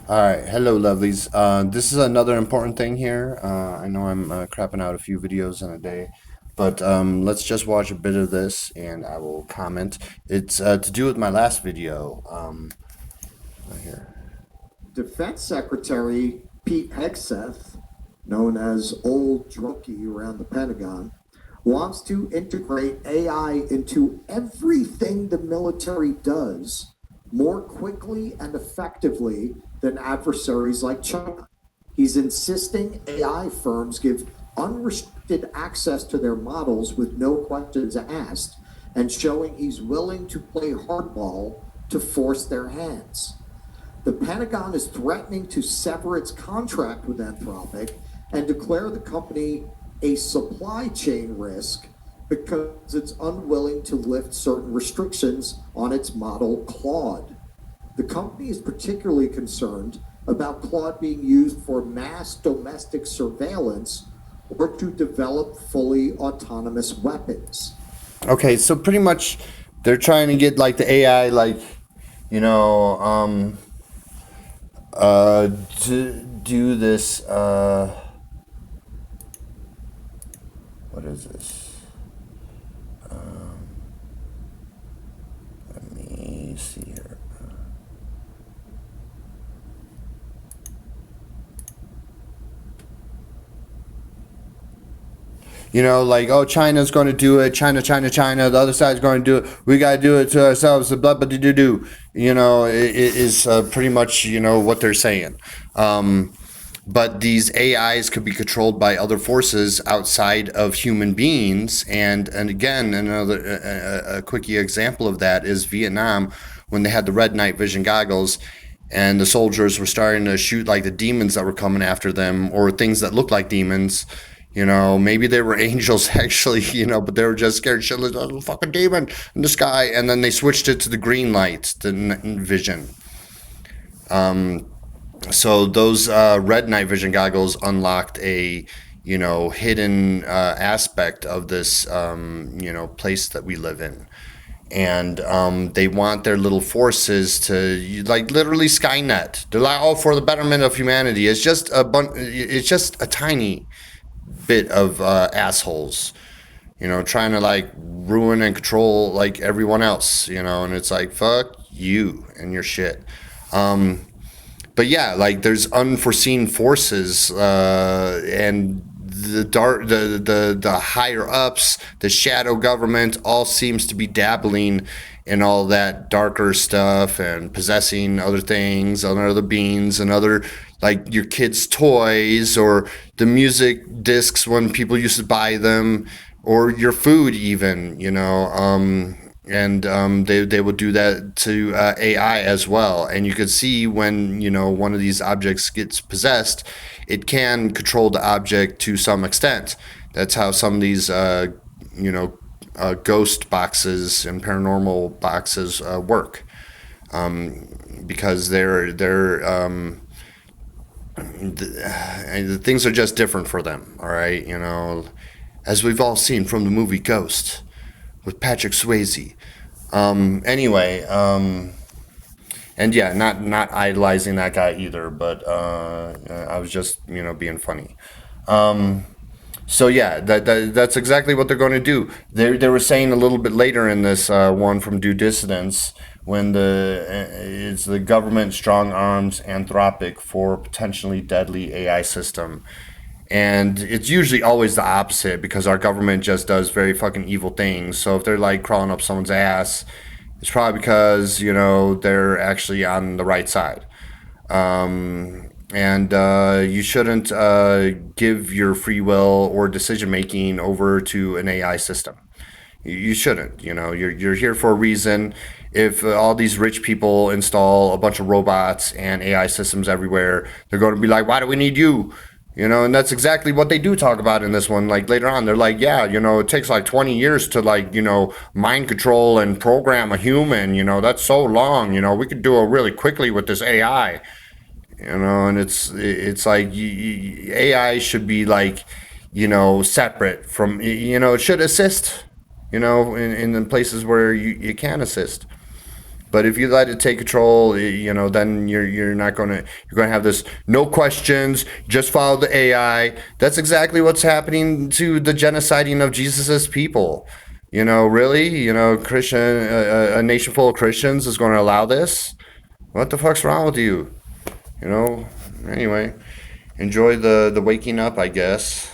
All right, hello, lovelies. This is another important thing here. I know I'm crapping out a few videos in a day, but let's just watch a bit of this and I will comment. It's to do with my last video. Right here. Defense Secretary Pete Hegseth, known as Old Drunky around the Pentagon, wants to integrate AI into everything the military does more quickly and effectively than adversaries like China. He's insisting AI firms give unrestricted access to their models with no questions asked, and showing he's willing to play hardball to force their hands. The Pentagon is threatening to sever its contract with Anthropic and declare the company a supply chain risk because it's unwilling to lift certain restrictions on its model Claude. The company is particularly concerned about Claude being used for mass domestic surveillance or to develop fully autonomous weapons. Okay, so pretty much they're trying to get like the AI, like you know, to do this. What is this? Let me see here. Like, oh, China's going to do it. China, China, China. The other side's going to do it. We got to do it to ourselves. Blah, blah, do, do, do. It is pretty much, what they're saying. But these AIs could be controlled by other forces outside of human beings. And again, another a quickie example of that is Vietnam when they had the red night vision goggles and the soldiers were starting to shoot like the demons that were coming after them or things that looked like demons. Maybe they were angels actually, but they were just scared shitless. Oh, fucking demon in the sky. And then they switched it to the green lights, the vision. So those red night vision goggles unlocked a hidden aspect of this place that we live in, and they want their little forces to like literally Skynet. They're like, oh, for the betterment of humanity. It's just a tiny bit of assholes, trying to like ruin and control like everyone else, and it's like fuck you and your shit. But yeah, like there's unforeseen forces, and the higher ups, the shadow government, all seems to be dabbling in all that darker stuff and possessing other things, other beings, and other like your kids' toys or the music discs when people used to buy them, or your food even, and they would do that to AI as well. And you could see when one of these objects gets possessed, it can control the object to some extent. That's how some of these ghost boxes and paranormal boxes work, because the things are just different for them. All right, as we've all seen from the movie Ghost with Patrick Swayze. Anyway, and yeah, not idolizing that guy either, but I was just being funny. So yeah, that's exactly what they're going to do. They were saying a little bit later in this one from Due Dissidence when it's the government strong arms Anthropic for potentially deadly AI system. And it's usually always the opposite because our government just does very fucking evil things. So if they're like crawling up someone's ass, it's probably because, they're actually on the right side. And you shouldn't give your free will or decision making over to an AI system. You shouldn't. You're here for a reason. If all these rich people install a bunch of robots and AI systems everywhere, they're going to be like, why do we need you? And that's exactly what they do talk about in this one. Like later on, they're like, yeah, it takes like 20 years to like, mind control and program a human. That's so long. We could do it really quickly with this AI. And it's like AI should be like, separate from, it should assist, in the places where you can assist. But if you let it take control, then you're not you're gonna have this no questions, just follow the AI. That's exactly what's happening to the genociding of Jesus's people. Really, Christian, a nation full of Christians is going to allow this? What the fuck's wrong with you? Anyway, enjoy the waking up, I guess.